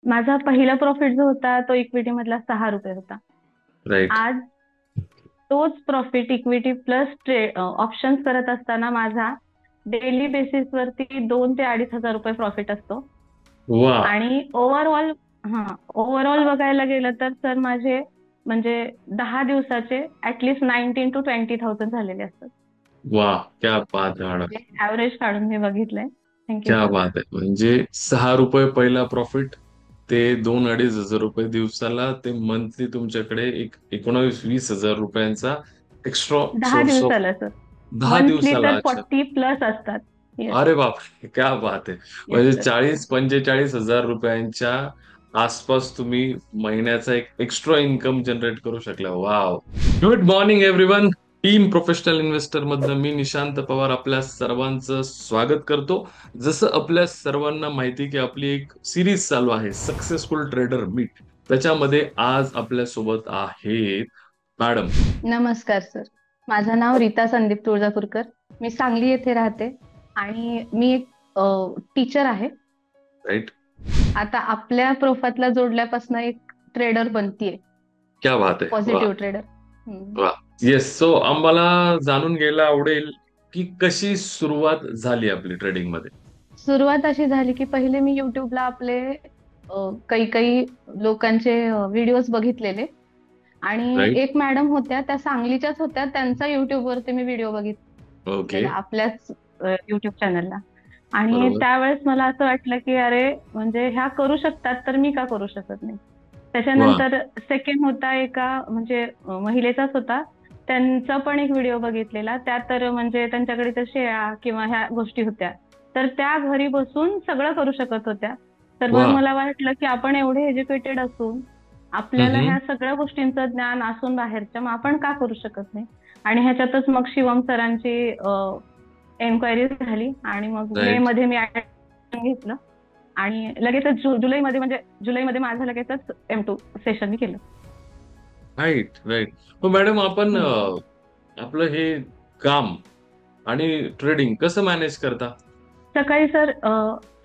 माझा पहिला प्रॉफिट जो होता तो इक्विटी मधला 6 रुपये होता. राईट. आज तोच प्रॉफिट इक्विटी प्लस ऑप्शन्स करत असताना माझा डेली बेसिस वरती 2 ते 2,500 रुपये प्रॉफिट असतो. वा. आणि हा ओव्हरऑल बघायला गेलं तर सर माझे म्हणजे 10 दिवसाचे ऍटलिस्ट 19 to 20,000 झालेले असतात. वा. क्या बात आहे मॅडम. ऍव्हरेज काढून मी बघितलंय. थँक्यू क्या सर. बात आहे. म्हणजे 6 रुपये पहिला प्रॉफिट, ते 2-2,500 रुपये दिवसाला, ते मंथली तुमच्याकडे एक 19-20 हजार रुपयांचा एक्स्ट्रा दहा सोर्स ऑफ. दिवसाला सर. दहा मंथली दिवसाला तर अच्छा. 40+ असतात. येस. अरे बापरे, क्या बात आहे. येस म्हणजे सर. 40-45 हजार रुपयांच्या आसपास तुम्ही महिन्याचा एक एक्स्ट्रा इन्कम जनरेट करू शकला. Wow. Good morning everyone. Team professional investor मधनं मी निशांत पवार आपल्या सर्वांचं स्वागत करतो. जसं आपल्या सर्वांना माहिती की आपली एक सिरीज चालू आहे सक्सेसफुल ट्रेडर मीट. त्याच्यामध्ये आज आपल्या सोबत आहेत मॅडम. नमस्कार सर. माझं नाव रीता संदीप तुळजापूरकर. मी सांगली येथे राहते आणि मी एक टीचर आहे. राईट. आता आपल्या प्रोफातला जोडल्यापासून एक ट्रेडर बनतीये. क्या बात आहे. वा. Positive trader. वा. येस. सो आम्हाला जाणून घ्यायला आवडेल की कशी सुरुवात झाली आपली ट्रेडिंग मध्ये. सुरुवात अशी झाली की पहिले मी युट्यूबला आपले काही काही लोकांचे व्हिडिओज बघितलेले. आणि राईट. एक मॅडम होत्या, त्या सांगलीच्याच होत्या, त्यांचा युट्यूबवरती मी व्हिडिओ ओके. बघितलेला आपल्याच युट्यूब चॅनलला. आणि बरोबर. त्यावेळेस मला असं वाटलं की अरे म्हणजे ह्या करू शकतात तर मी का करू शकत नाही. वा. त्याच्यानंतर सेकंड होता एका म्हणजे महिलेचाच होता. त्यांचा पण एक व्हिडिओ बघितलेला. त्या तर म्हणजे त्यांच्याकडे तर शेळ्या किंवा ह्या गोष्टी होत्या. तर त्या घरी बसून सगळं करू शकत होत्या. तर मग वा. मला वाटलं की आपण एवढे एज्युकेटेड असून आपल्याला हम्म. ह्या सगळ्या गोष्टींचं ज्ञान असून बाहेरच्या मग आपण का करू शकत नाही. आणि ह्याच्यातच मग शिवम सरांची एन्क्वायरी झाली आणि मग मे राईट. मध्ये मी ऍडमिशन घेतलं. आणि लगेचच जुलैमध्ये म्हणजे जुलैमध्ये माझं लगेचच M2 सेशन मी केलं. राईट. राईट. मग मॅडम आपण हम्म. आपलं हे काम आणि ट्रेडिंग कसं मॅनेज करता. सकाळी सर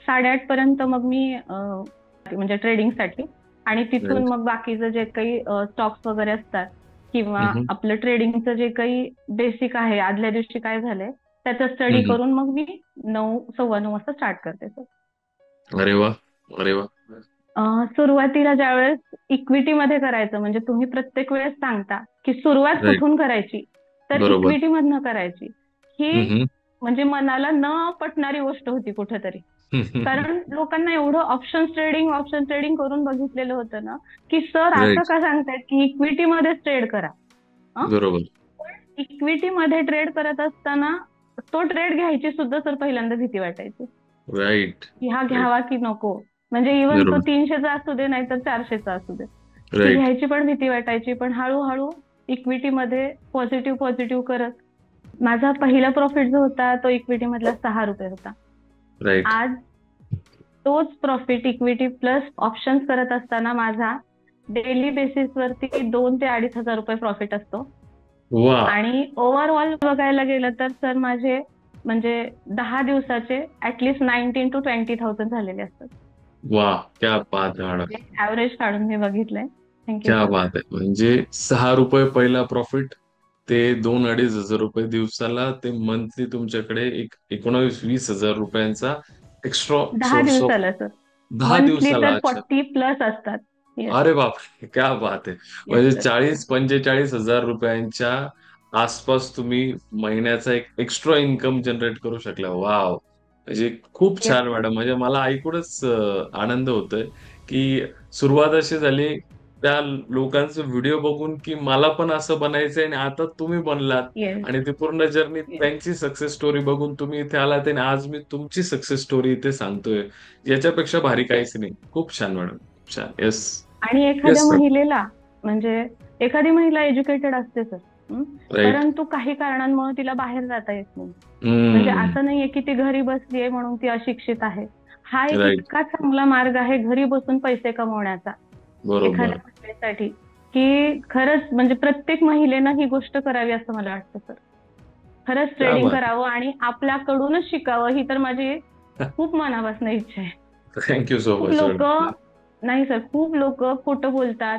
8:30 पर्यंत मग मी म्हणजे ट्रेडिंगसाठी. आणि तिथून राईट. मग बाकीचं जे काही स्टॉक्स वगैरे असतात किंवा हम्म. आपलं ट्रेडिंगचं जे काही बेसिक आहे आदल्या दिवशी काय झालंय त्याचा स्टडी हम्म. करून मग मी 9, 9:15 वाजता स्टार्ट करते सर. अरे वा. अरे वा. सुरुवातीला ज्यावेळेस इक्विटीमध्ये करायचं म्हणजे तुम्ही प्रत्येक वेळेस सांगता की सुरुवात राईट. कुठून करायची, तर बरोबर. इक्विटी मधनं करायची. ही हम्म. म्हणजे मनाला न पटणारी गोष्ट होती कुठेतरी. कारण लोकांना एवढं ऑप्शन ट्रेडिंग करून बघितलेलं होतं ना, की सर असं राईट. का सांगतायत की इक्विटी मध्ये ट्रेड करा. बरोबर. पण इक्विटी मध्ये ट्रेड करत असताना तो ट्रेड घ्यायची सुद्धा सर पहिल्यांदा भीती वाटायची राईट. की हा राईट. घ्यावा की नको. म्हणजे इव्हन तो बरोबर. 300चा असू दे नाहीतर 400चा असू दे, ती राईट. घ्यायची पण भीती वाटायची. पण हळूहळू इक्विटी मध्ये पॉझिटिव्ह पॉझिटिव्ह करत माझा पहिला प्रॉफिट जो होता तो इक्विटी मधला 6 रुपये होता. राईट. आज तोच प्रॉफिट इक्विटी प्लस ऑप्शन्स करत असताना माझा डेली बेसिस वरती 2 ते 2,500 रुपये प्रॉफिट असतो. वा. आणि ओव्हरऑल बघायला गेलं तर सर माझे म्हणजे 10 दिवसाचे ऍटलिस्ट 19 to 20,000 झालेले असतात. वा. क्या बात आहे मॅडम. ऍव्हरेज काढून मी बघितलंय. थँक्यू क्या सर. बात आहे. म्हणजे 6 रुपये पहिला प्रॉफिट, ते 2-2,500 रुपये दिवसाला, ते मंथली तुमच्याकडे एक 19-20 हजार रुपयांचा एक्स्ट्रा दहा सोर्स ऑफ. दिवसाला सर. दहा मंथली दिवसाला तर अच्छा. 40+ असतात. येस. अरे बापरे, क्या बात आहे. येस म्हणजे सर. 40-45 हजार रुपयांच्या आसपास तुम्ही महिन्याचा एक एक्स्ट्रा इन्कम जनरेट करू शकला. वाव. म्हणजे खूप येस छान सर. मॅडम. म्हणजे मला ऐकूनच आनंद होतोय की सुरुवात अशी झाली त्या लोकांचे व्हिडिओ बघून की मला पण असं बनायचंय, आणि आता तुम्ही बनलात. येस. आणि ती पूर्ण जर्नी, येस. त्यांची सक्सेस स्टोरी बघून तुम्ही इथे आलात, आणि आज मी तुमची सक्सेस स्टोरी इथे सांगतोय. याच्यापेक्षा भारी काहीच नाही. खूप छान मॅडम, खूप छान. येस. आणि एखाद्या येस सर. महिलेला म्हणजे एखादी महिला एज्युकेटेड असते सर. हं? राईट. परंतु काही कारणांमुळे तिला बाहेर जाता येत नाही. म्हणजे हम्म. असं नाहीये की ती घरी बसली आहे म्हणून ती अशिक्षित आहे. हा एक राईट. इतका चांगला मार्ग आहे घरी बसून पैसे कमवण्याचा एखाद्या बरोबर. महिलेसाठी, की खरंच म्हणजे प्रत्येक महिलेनं ही गोष्ट करावी असं मला वाटतं सर. खरंच क्या ट्रेडिंग बात करावं आणि आपल्याकडूनच शिकावं ही तर माझी आहे. खूप मनापासून इच्छा आहे. थँक यू सो खूप मच लोक मॅडम. नाही सर, खूप लोक खोटं बोलतात.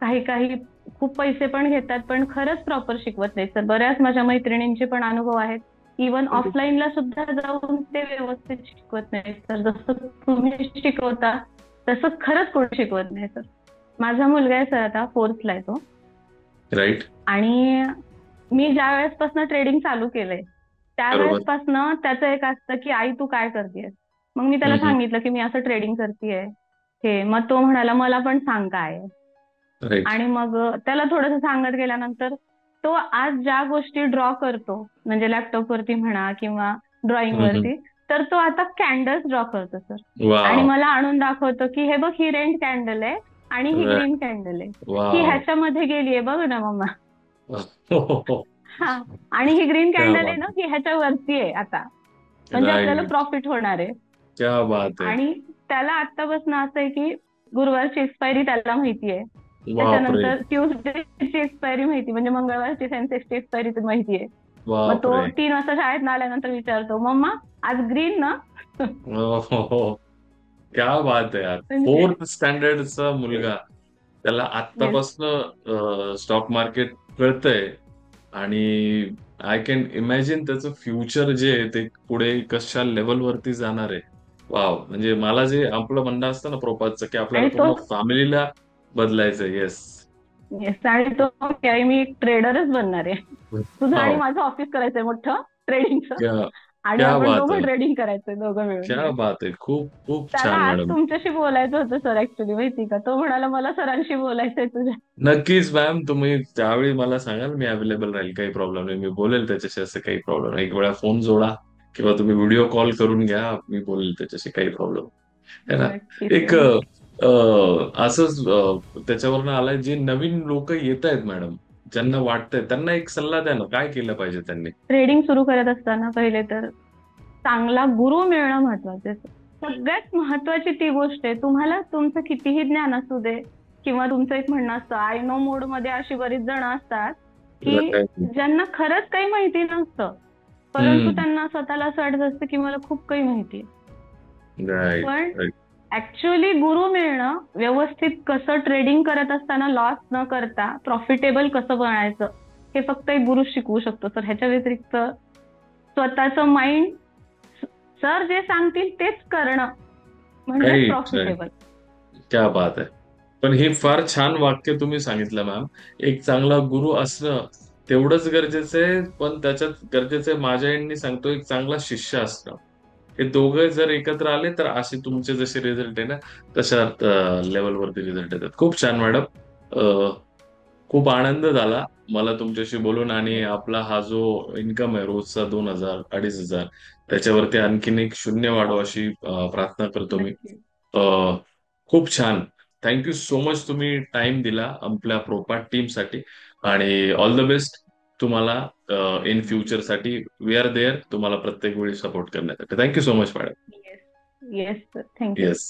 काही काही खूप पैसे पण घेतात, पण खरंच प्रॉपर शिकवत नाही सर. बऱ्याच माझ्या मैत्रिणींचे पण अनुभव आहेत. इवन ऑफलाईनला सुद्धा जाऊन ते व्यवस्थित शिकवत नाही सर. जसं तुम्ही शिकवता तसं खरंच कोणी शिकवत नाही सर. माझा मुलगा आहे सर, आता फोर्थला आहे तो. राईट. आणि मी ज्या वेळेसपासून ट्रेडिंग चालू केलंय बरोबर. त्यावेळेसपासनं त्याचं एक असतं की आई तू काय करतेयस. मग मी त्याला सांगितलं की मी असं ट्रेडिंग करतेय हे. मग तो म्हणाला मला पण सांग काय आहे. राईट. आणि मग त्याला थोडंसं सांगत गेल्यानंतर तो आज ज्या गोष्टी ड्रॉ करतो, म्हणजे लॅपटॉप वरती म्हणा किंवा ड्रॉइंग वरती, तर तो आता कॅन्डल्स ड्रॉ करतो सर. आणि वाव. मला आणून दाखवतो की हे बघ, ही रेड कॅन्डल आहे आणि ही ग्रीन कॅन्डल आहे. ही वाव. ह्याच्यामध्ये गेलीये बघ ना मम्मा. क्या हा. आणि ही ग्रीन कॅन्डल आहे बात ना, है. ही ह्याच्या वरती आहे आता. म्हणजे आपल्याला राईट. प्रॉफिट होणार आहे. क्या बात है. आणि त्याला आत्तापासून असं आहे की गुरुवारची एक्सपायरी त्याला माहिती आहे. बापरे. त्याच्यानंतर ट्यूसडेची एक्सपायरी माहिती, म्हणजे मंगळवारची सेन्सेक्सची एक्सपायरी माहिती आहे. मग तो बापरे. 3 वाजता शाळेत आल्यानंतर विचारतो, मम्मा आज ग्रीन ना. हो. क्या बात आहे यार. म्हणजे फोर्थ स्टँडर्डचा मुलगा, त्याला येस. आत्तापासनं स्टॉक मार्केट कळतंय. आणि आय कॅन इमॅजिन त्याचं फ्युचर जे आहे ते पुढे कशा लेवलवरती जाणार आहे. वाव. म्हणजे मला जे आपलं म्हणणं असतं ना प्रोपासचं, की आपल्याला आणि तो पूर्ण फॅमिलीला बदलायचं. येस. येस आणि तो की मी ट्रेडरच बनणार आहे. तुझं आणि वाव. माझं ऑफिस करायचंय मोठं ट्रेडिंगचं. क्या आणि क्या आपण बात दोघं है. ट्रेडिंग करायचंय दोघं मिळून. क्या येस. बात आहे. खूप खूप त्याला छान आज मॅडम. तुमच्याशी बोलायचं होतं सर, ऍक्च्युली माहिती का. तो म्हणाला मला सरांशी बोलायचंय तुझ्या. नक्कीच मॅम, तुम्ही त्यावेळी मला सांगाल, मी अवेलेबल राहील, काही प्रॉब्लेम नाही. मी बोलेल त्याच्याशी, असं काही प्रॉब्लेम नाही. एक वेळा फोन जोडा किंवा तुम्ही व्हिडिओ कॉल करून घ्या, मी बोलेल त्याच्याशी, काही प्रॉब्लेम है ना. नक्की एक सर, नक्की. असंच त्याच्यावरनं आलाय, जे नवीन लोक येत आहेत मॅडम, ज्यांना वाटतंय, त्यांना एक सल्ला द्या ना, काय केलं पाहिजे त्यांनी. ट्रेडिंग सुरू करत असताना पहिले तर चांगला गुरु मिळणं महत्वाचं आहे. सगळ्यात महत्वाची ती गोष्ट आहे. तुम्हाला तुमचं कितीही ज्ञान असू दे किंवा तुमचं एक म्हणणं असतं, आय नो मोड मध्ये अशी बरीच जण असतात की ज्यांना खरंच काही माहिती नसतं, परंतु हम्म. त्यांना स्वतःला असं वाटत असतं की मला खूप काही माहिती आहे. राईट. पण राईट. ऍक्च्युअली गुरु मिळणं, व्यवस्थित कसं ट्रेडिंग करत असताना लॉस न करता प्रॉफिटेबल कसं बनायचं, हे फक्त एक गुरु शिकवू शकतो सर. ह्याच्या व्यतिरिक्त स्वतःचं माइंड, सर जे सांगतील तेच करणं म्हणजे राईट. राईट. प्रॉफिटेबल. क्या बात आहे. पण हे फार छान वाक्य तुम्ही सांगितलं मॅम. एक चांगला गुरु असणं तेवढंच गरजेचं आहे, पण त्याच्यात गरजेचं आहे, माझ्या एंडनी सांगतो, एक चांगला शिष्य असणं. हे दोघं जर एकत्र आले तर असे तुमचे जसे रिझल्ट आहे ना, तशा लेवलवरती रिझल्ट येतात. खूप छान मॅडम. खूप आनंद झाला मला तुमच्याशी बोलून. आणि आपला हा जो इन्कम आहे रोजचा 2,000 2,500, त्याच्यावरती आणखीन एक शून्य वाढो अशी प्रार्थना करतो मी. नक्की. अ, खूप छान. थँक्यू सो मच, तुम्ही टाइम दिला आपल्या प्रोपाट टीमसाठी. आणि ऑल द बेस्ट तुम्हाला इन फ्युचरसाठी. वी आर देअर तुम्हाला प्रत्येक वेळी सपोर्ट करण्यासाठी. Thank you so much madam. Yes. Yes sir, thank you. Yes.